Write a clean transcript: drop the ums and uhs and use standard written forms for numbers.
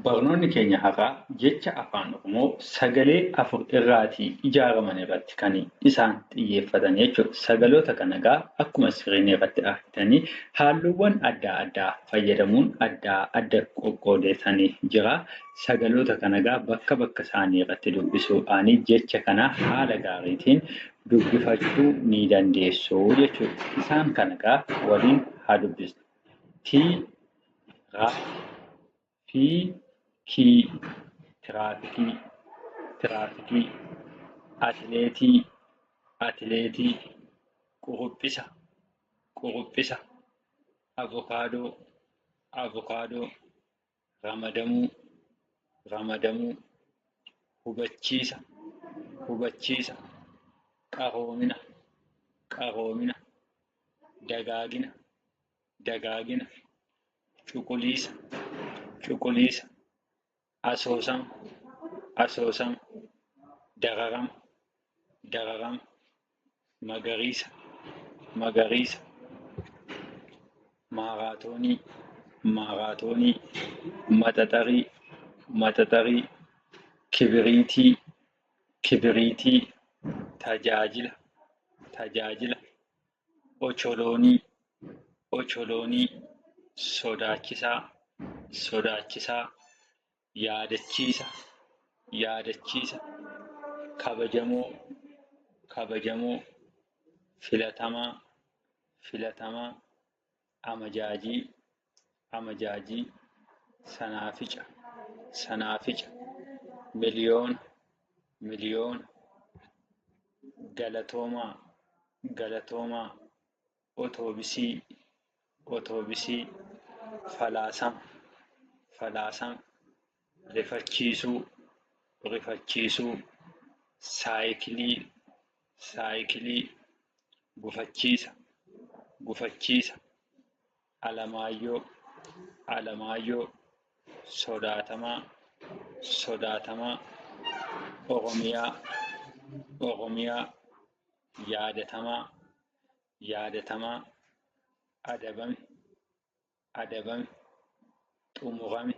Barnoonni keenya har'aa jecha afaan Oromoo sagalee afur irraatii ijaaraman irratti kan isaan xiyyeeffatan jechuudha. Sagaloota kana egaa akkuma iskiriinii irratti argitanii halluuwwan adda addaa fayyadamuun adda qoqqoodeessanii jira. Sagaloota kana egaa bakka isaanii irratti dubbisuudhaan jecha kana haala gaariitiin dubbifachuu ni dandeessu jechuudha. Isaan kana egaa waliin haa dubbisnu. Fiikii, tiraafikii, atileetii, quruphisa, avokaadoo, ramadamuu, hubachiisa, qaroomina, dagaagina, cuquliisa, asoosama, dararama, magariisa, maaraatoonii, maxaxarii, kibiriitii, tajaajila, ocholoonii, sodaachisaa, yaadachiisa, kabajamoo, filatamaa, amajaajii, sanaafica, miliyoona, galatoomaa, otoobisii, falaasama, rifachiisuu, saayikilii, gufachiisa, alamaayyoo, sodaatamaa, oromiyaa, yaadatamaa, adabame, xumurame,